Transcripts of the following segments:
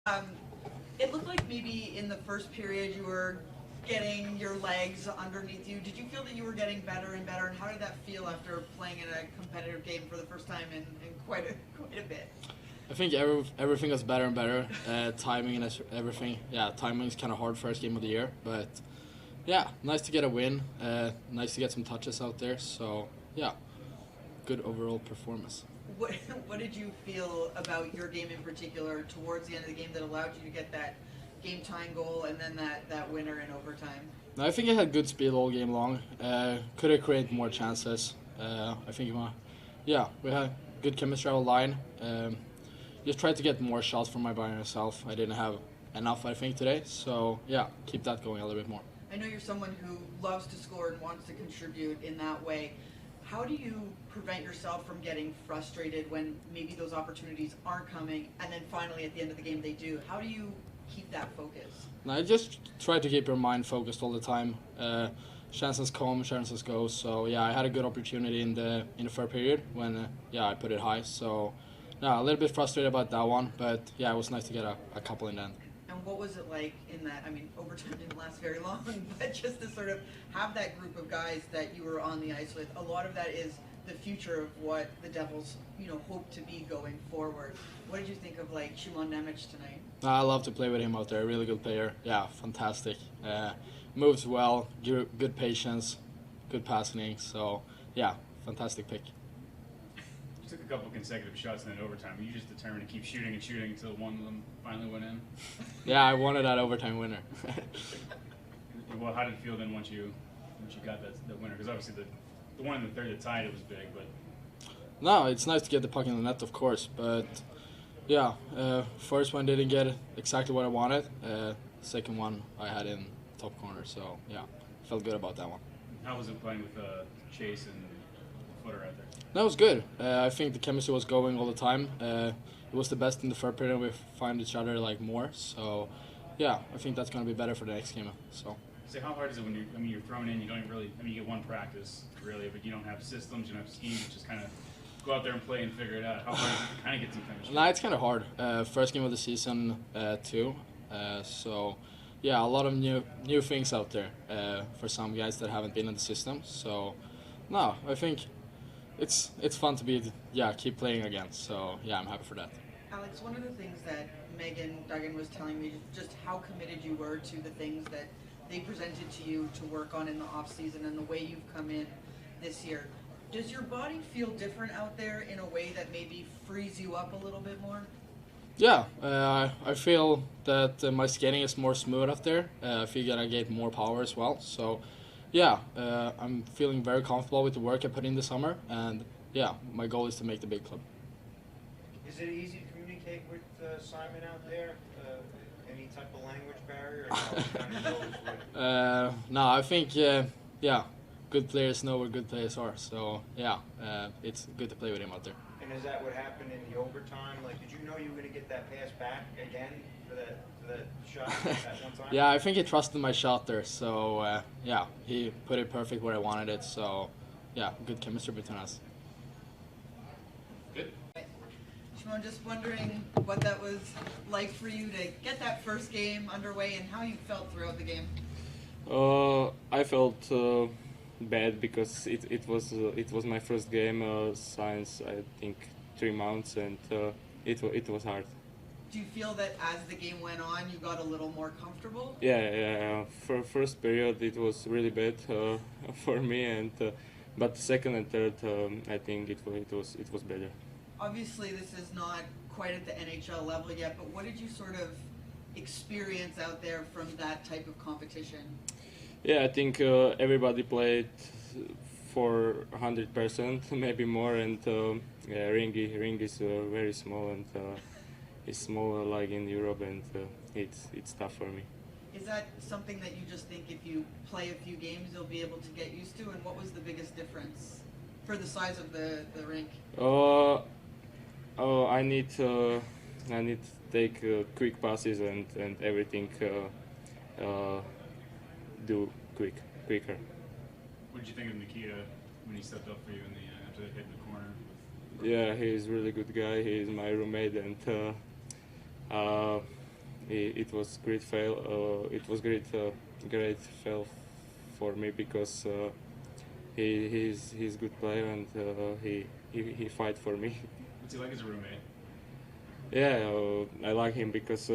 Um, it looked like maybe in the first period you were getting your legs underneath you. Did you feel that you were getting better and better? And how did that feel after playing in a competitive game for the first time in quite a bit? I think everything was better and better. Timing and everything. Yeah, timing is kind of hard first game of the year, but yeah, nice to get a win. Nice to get some touches out there. So yeah, good overall performance. What, what did you feel about your game in particular towards the end of the game that allowed you to get that game-tying goal and then that winner in overtime? I think I had good speed all game long. Could have created more chances. I think we had good chemistry on the line. Just tried to get more shots from my by myself. I didn't have enough, I think, today. So yeah, keep that going a little bit more. I know you're someone who loves to score and wants to contribute in that way. How do you prevent yourself from getting frustrated when maybe those opportunities aren't coming and then finally at the end of the game they do? How do you keep that focus? I just try to keep your mind focused all the time. Chances come, chances go. So yeah, I had a good opportunity in the third period when I put it high. So yeah, a little bit frustrated about that one, but yeah, it was nice to get a couple in the end. And what was it like in that? I mean, overtime didn't last very long, but just to sort of have that group of guys that you were on the ice with, a lot of that is the future of what the Devils, hope to be going forward. What did you think of like Nemec tonight? I love to play with him out there. Really good player. Yeah, fantastic. Moves well. Good patience. Good passing. So yeah, fantastic pick. You took a couple consecutive shots in that overtime. Were you just determined to keep shooting and shooting until one of them finally went in? Yeah, I wanted that overtime winner. Well, how did it feel then once you got that winner? Because obviously the one in the third that tied it was big, but. No, it's nice to get the puck in the net, of course, but yeah, first one didn't get exactly what I wanted. Second one I had in top corner, so yeah, felt good about that one. How was it playing with Chase and Footer out there? That was good. I think the chemistry was going all the time. It was the best in the third period. We find each other like more, so yeah, I think that's going to be better for the next game. So how hard is it when you're thrown in? You don't really. You get one practice really, but you don't have systems, you don't have schemes. You just kind of go out there and play and figure it out. How hard is it to kind of get some chemistry? Nah, it's kind of hard. First game of the season too, so yeah, a lot of new things out there for some guys that haven't been in the system. So no, I think it's fun to keep playing again. So yeah, I'm happy for that. Alex, one of the things that Megan Duggan was telling me just how committed you were to the things that they presented to you to work on in the off season and the way you've come in this year. Does your body feel different out there in a way that maybe frees you up a little bit more? Yeah, I feel that my skating is more smooth out there. I feel that I get more power as well. So yeah, I'm feeling very comfortable with the work I put in this summer, and yeah, my goal is to make the big club. Is it easy to communicate with Simon out there? Any type of language barrier? Or how it kind of goes with? No, I think good players know where good players are. So yeah, it's good to play with him out there. And is that what happened in the overtime? Like, did you know you were going to get that pass back again for that shot at one time? Yeah, I think he trusted my shot there. So yeah, he put it perfect where I wanted it. So yeah, good chemistry between us. Good. Shimon, just wondering what that was like for you to get that first game underway and how you felt throughout the game. I felt bad because it was my first game since I think 3 months, and it was hard. Do you feel that as the game went on, you got a little more comfortable? Yeah. For first period, it was really bad for me, and but the second and third, I think it was better. Obviously, this is not quite at the NHL level yet, but what did you sort of experience out there from that type of competition? Yeah, I think everybody played for 100%, maybe more, and ring is very small, and it's smaller like in Europe, and it's tough for me. Is that something that you just think if you play a few games you'll be able to get used to, and what was the biggest difference for the size of the rink? I need to take quick passes and everything. Do quicker. What did you think of Nikita when he stepped up for you after they hit in the corner? Yeah, he's a really good guy. He's my roommate, and it was great fail. It was great fail for me because he's good player and he fight for me. What's he like as a roommate? Yeah, I like him because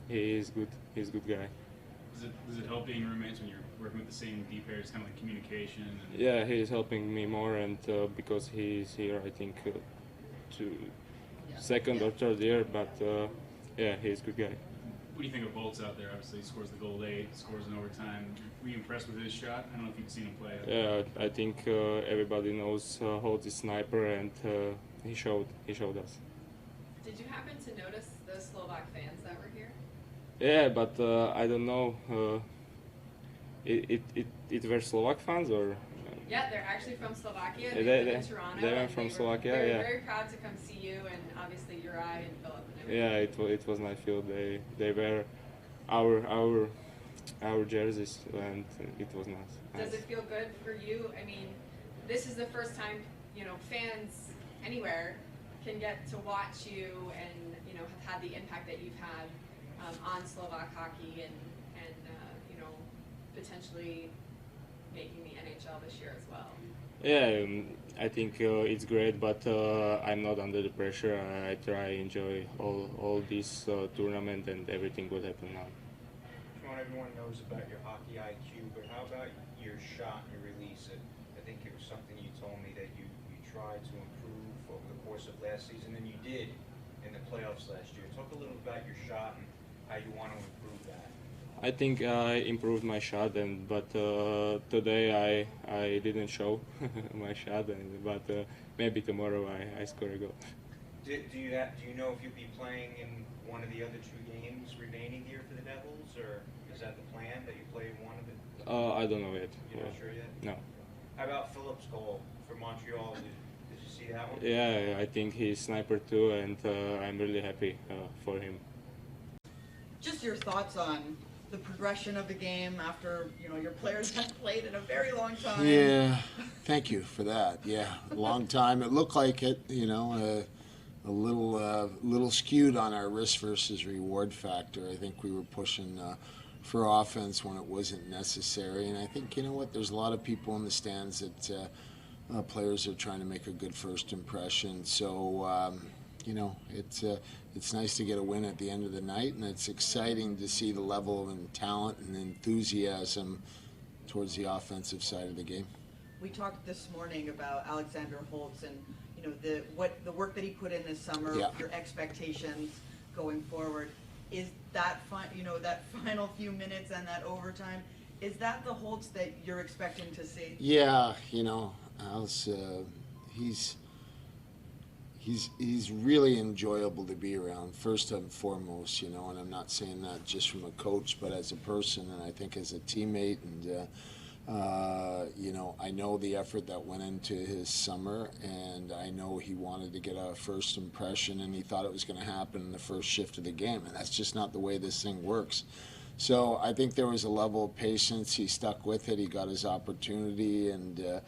he is good. He's a good guy. Does it help being roommates when you're working with the same D pairs, kind of like communication? And Yeah, he is helping me more, and because he's here, I think to second or third year, but yeah, he's a good guy. what do you think of Holtz out there? Obviously, he scores the goal late, scores in overtime. Were you impressed with his shot? I don't know if you've seen him play. Yeah, I think everybody knows Holtz is sniper, and he showed us. Did you happen to notice the Slovak fans that were here? Yeah, but I don't know. It were Slovak fans or? Yeah, they're actually from Slovakia. They- They live they- in Toronto. they were and from they Slovakia, They were yeah. very proud to come see you, and obviously Uri and Philip and everything. Yeah, it was nice feel. They wear our jerseys, and it was nice. Does it feel good for you? I mean, this is the first time fans anywhere can get to watch you and have had the impact that you've had on Slovak hockey and potentially making the NHL this year as well. Yeah, I think it's great, but I'm not under the pressure. I try enjoy all this tournament and everything what happen now. Sean, everyone knows about your hockey IQ, but how about your shot and your release? I think it was something you told me that you tried to improve over the course of last season, and you did in the playoffs last year. Talk a little about your shot and how you want to improve that. I think I improved my shot, but today I didn't show my shot, but maybe tomorrow I score a goal. Do you know if you'll be playing in one of the other 2 games remaining here for the Devils, or is that the plan that you play in one of it? I don't know yet. You're not sure yet? No. How about Philip's goal for Montreal? Did you see that one? Yeah, I think he's sniper too, and I'm really happy for him. Just your thoughts on the progression of the game after your players have played in a very long time. Yeah, thank you for that. Yeah, a long time. It looked like it, a little skewed on our risk versus reward factor. I think we were pushing for offense when it wasn't necessary, and I think there's a lot of people in the stands that players are trying to make a good first impression. So it's nice to get a win at the end of the night, and it's exciting to see the level of talent and enthusiasm towards the offensive side of the game. We talked this morning about Alexander Holtz and the work that he put in this summer. Yeah. Your expectations going forward. Is that that final few minutes and that overtime? Is that the Holtz that you're expecting to see? Yeah, Al's, He's really enjoyable to be around, first and foremost, and I'm not saying that just from a coach, but as a person, and I think as a teammate, and I know the effort that went into his summer, and I know he wanted to get a first impression, and he thought it was going to happen in the first shift of the game, and that's just not the way this thing works. So I think there was a level of patience. He stuck with it. He got his opportunity, and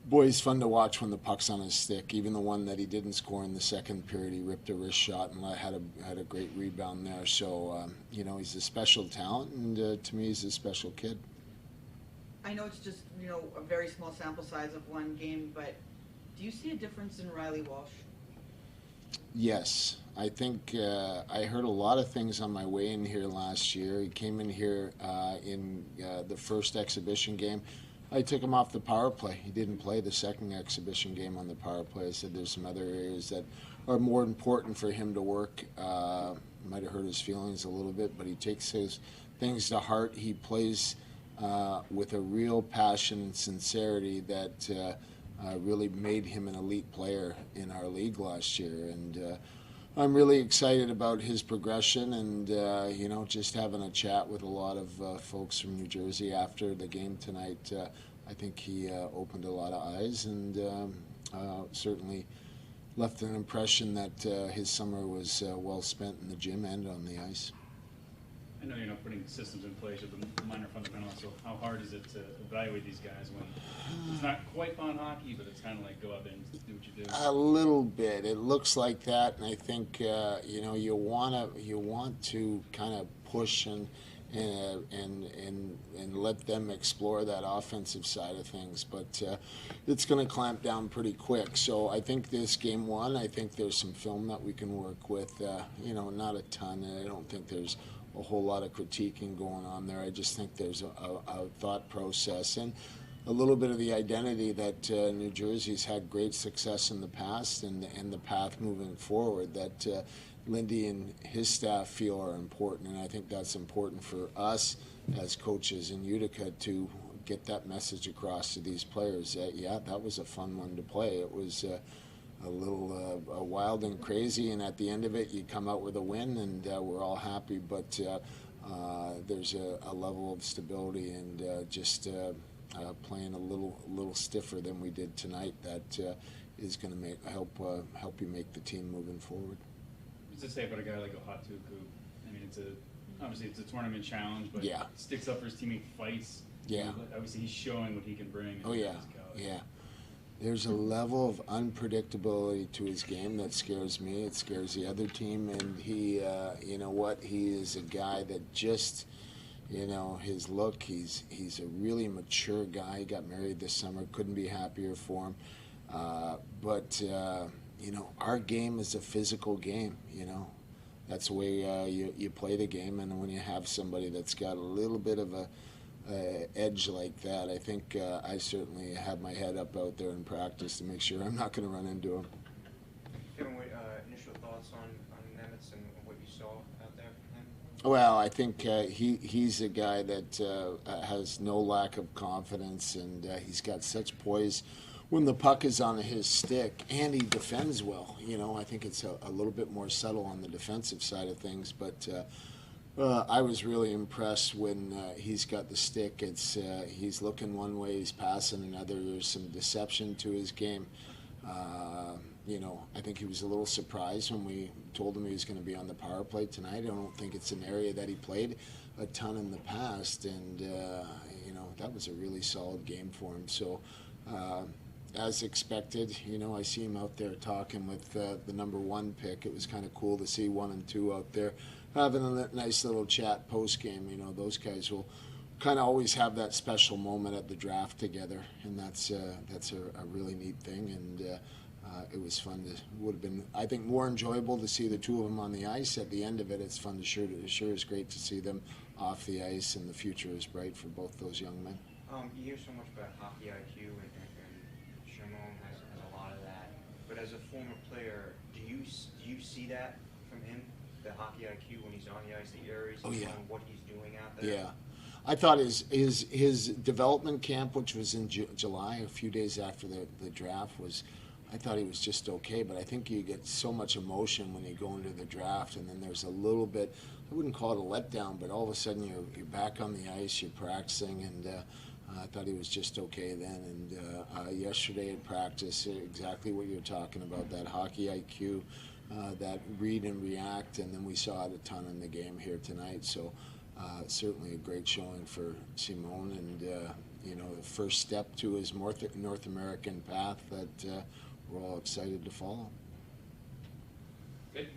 boy, he's fun to watch when the puck's on his stick. Even the one that he didn't score in the second period, he ripped a wrist shot and had a great rebound there. So, he's a special talent, and to me, he's a special kid. I know it's just, a very small sample size of one game, but do you see a difference in Riley Walsh? Yes. I think I heard a lot of things on my way in here last year. He came in here in the first exhibition game. I took him off the power play. He didn't play the second exhibition game on the power play. I said there's some other areas that are more important for him to work. Might have hurt his feelings a little bit, but he takes his things to heart. He plays with a real passion and sincerity that really made him an elite player in our league last year. And I'm really excited about his progression, and just having a chat with a lot of folks from New Jersey after the game tonight. I think he opened a lot of eyes, and certainly left an impression that his summer was well spent in the gym and on the ice. I know you're not putting systems in place or the minor fundamentals, so how hard is it to evaluate these guys when it's not quite fun hockey, but it's kind of like go out there and do what you do? A little bit. It looks like that, and I think you know, you want to kind of push and let them explore that offensive side of things, but it's going to clamp down pretty quick. So I think this game one, I think there's some film that we can work with. You know, not a ton, and I don't think there's a whole lot of critiquing going on there. I just think there's a thought process and a little bit of the identity that New Jersey's had great success in the past, and the path moving forward that Lindy and his staff feel are important, and I think that's important for us as coaches in Utica to get that message across to these players that, yeah, that was a fun one to play. It was a little wild and crazy, and at the end of it, you come out with a win, and we're all happy, but there's a level of stability and just playing a little stiffer than we did tonight that is going to help you make the team moving forward. What's to say about a guy like a Hot Tuku? I mean, obviously it's a tournament challenge, but yeah, sticks up for his teammate, fights. Yeah. Obviously he's showing what he can bring. Oh yeah, yeah. There's a level of unpredictability to his game that scares me. It scares the other team, and he, you know what? He is a guy that just, you know, his look. He's a really mature guy. He got married this summer. Couldn't be happier for him. But you know, our game is a physical game. You know, that's the way you play the game. And when you have somebody that's got a little bit of a edge like that, I think I certainly have my head up out there in practice to make sure I'm not going to run into him. Kevin, initial thoughts on Nemec and what you saw out there from him? Well, I think he's a guy that has no lack of confidence, and he's got such poise when the puck is on his stick, and he defends well. You know, I think it's a little bit more subtle on the defensive side of things, but I was really impressed when he's got the stick. It's he's looking one way, he's passing another. There's some deception to his game. You know, I think he was a little surprised when we told him he was going to be on the power play tonight. I don't think it's an area that he played a ton in the past, and you know, that was a really solid game for him. So as expected, you know, I see him out there talking with the #1 pick. It was kind of cool to see 1 and 2 out there having a nice little chat post game. You know, those guys will kind of always have that special moment at the draft together, and that's a really neat thing. And it was fun. Would have been, I think, more enjoyable to see the two of them on the ice. At the end of it, it's fun to sure is great to see them off the ice, and the future is bright for both those young men. You hear so much about hockey IQ, and Shimon has a lot of that. But as a former player, do you see that from him? The hockey IQ when he's on the ice, the areas he's on, what he's doing out there? Yeah. I thought his development camp, which was in July, a few days after the draft, I thought he was just okay, but I think you get so much emotion when you go into the draft, and then there's a little bit, I wouldn't call it a letdown, but all of a sudden you're back on the ice, you're practicing, and I thought he was just okay then. And yesterday at practice, exactly what you're talking about, that hockey IQ, that read and react, and then we saw it a ton in the game here tonight. So certainly a great showing for Simone, and you know, the first step to his North American path that we're all excited to follow. Good.